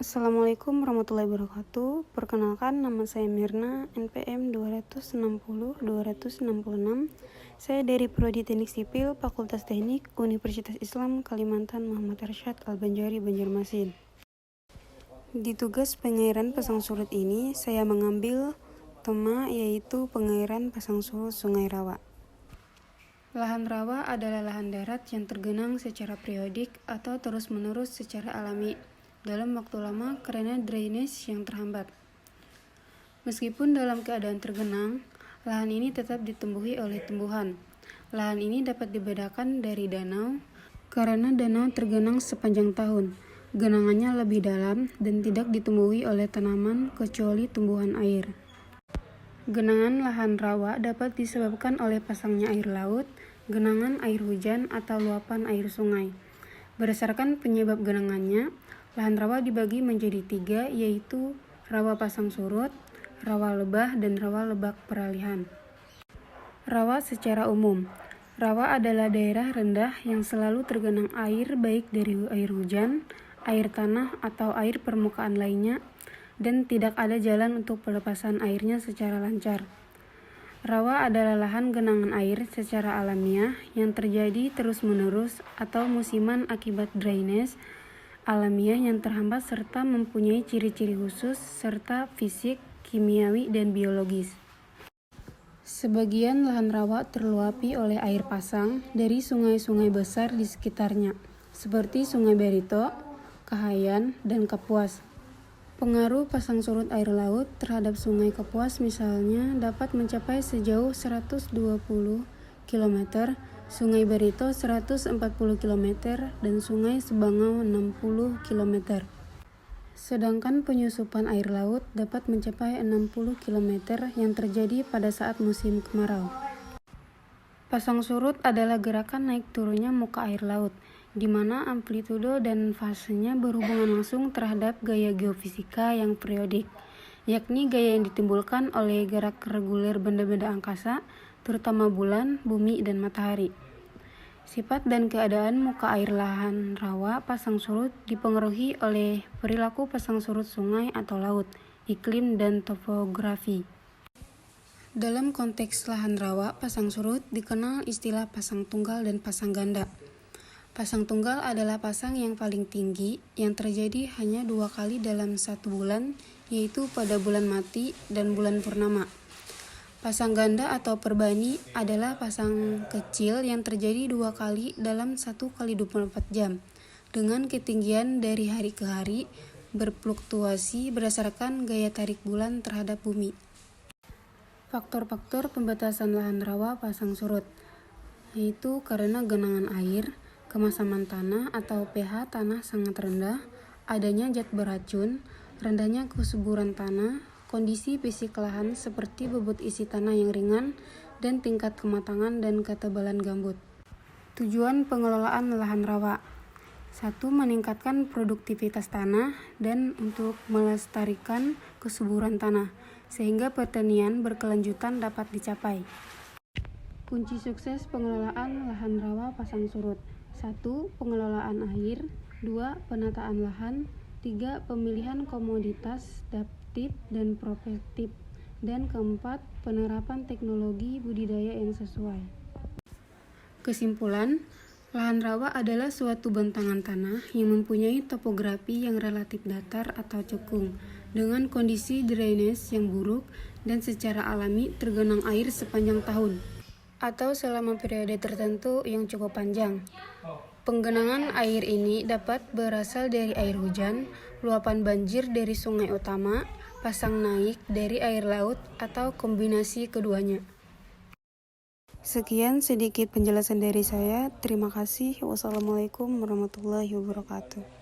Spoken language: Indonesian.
Assalamualaikum warahmatullahi wabarakatuh. Perkenalkan, nama saya Mirna, NPM 260-266. Saya dari Prodi Teknik Sipil, Fakultas Teknik, Universitas Islam Kalimantan Muhammad Arsyad Al-Banjari, Banjarmasin. Di tugas pengairan pasang surut ini, saya mengambil tema yaitu pengairan pasang surut Sungai Rawa. Lahan rawa adalah lahan darat yang tergenang secara periodik atau terus-menerus secara alami dalam waktu lama karena drainase yang terhambat. Meskipun dalam keadaan tergenang, lahan ini tetap ditumbuhi oleh tumbuhan. Lahan ini dapat dibedakan dari danau karena danau tergenang sepanjang tahun. Genangannya lebih dalam dan tidak ditumbuhi oleh tanaman kecuali tumbuhan air. Genangan lahan rawa dapat disebabkan oleh pasangnya air laut, genangan air hujan, atau luapan air sungai. Berdasarkan penyebab genangannya, lahan rawa dibagi menjadi 3, yaitu rawa pasang surut, rawa lebah, dan rawa lebak peralihan. Rawa secara umum. Rawa adalah daerah rendah yang selalu tergenang air baik dari air hujan, air tanah, atau air permukaan lainnya, dan tidak ada jalan untuk pelepasan airnya secara lancar. Rawa adalah lahan genangan air secara alamiah yang terjadi terus-menerus atau musiman akibat drainase alamiah yang terhambat serta mempunyai ciri-ciri khusus serta fisik, kimiawi, dan biologis. Sebagian lahan rawa terluapi oleh air pasang dari sungai-sungai besar di sekitarnya, seperti Sungai Barito, Kahayan, dan Kapuas. Pengaruh pasang surut air laut terhadap Sungai Kapuas misalnya dapat mencapai sejauh 120 km, Sungai Barito 140 km, dan Sungai Sebangau 60 km. Sedangkan penyusupan air laut dapat mencapai 60 km yang terjadi pada saat musim kemarau. Pasang surut adalah gerakan naik turunnya muka air laut, di mana amplitudo dan fasenya berhubungan langsung terhadap gaya geofisika yang periodik, yakni gaya yang ditimbulkan oleh gerak reguler benda-benda angkasa, terutama bulan, bumi, dan matahari. Sifat dan keadaan muka air lahan rawa pasang surut dipengaruhi oleh perilaku pasang surut sungai atau laut, iklim, dan topografi. Dalam konteks lahan rawa pasang surut dikenal istilah pasang tunggal dan pasang ganda. Pasang tunggal adalah pasang yang paling tinggi yang terjadi hanya 2 kali dalam 1 bulan, yaitu pada bulan mati dan bulan purnama. Pasang ganda atau perbani adalah pasang kecil yang terjadi 2 kali dalam 1 kali 24 jam, dengan ketinggian dari hari ke hari berfluktuasi berdasarkan gaya tarik bulan terhadap bumi. Faktor-faktor pembatasan lahan rawa pasang surut, yaitu karena genangan air, kemasaman tanah atau pH tanah sangat rendah, adanya zat beracun, rendahnya kesuburan tanah, kondisi fisik lahan seperti bobot isi tanah yang ringan, dan tingkat kematangan dan ketebalan gambut. Tujuan pengelolaan lahan rawa: 1. Meningkatkan produktivitas tanah dan untuk melestarikan kesuburan tanah, sehingga pertanian berkelanjutan dapat dicapai. Kunci sukses pengelolaan lahan rawa pasang surut: 1. Pengelolaan air, 2. Penataan lahan, 3. Pemilihan komoditas adaptif dan prospektif, dan keempat, penerapan teknologi budidaya yang sesuai. Kesimpulan, lahan rawa adalah suatu bentangan tanah yang mempunyai topografi yang relatif datar atau cekung, dengan kondisi drainase yang buruk dan secara alami tergenang air sepanjang tahun atau selama periode tertentu yang cukup panjang. Penggenangan air ini dapat berasal dari air hujan, luapan banjir dari sungai utama, pasang naik dari air laut, atau kombinasi keduanya. Sekian sedikit penjelasan dari saya. Terima kasih. Wassalamualaikum warahmatullahi wabarakatuh.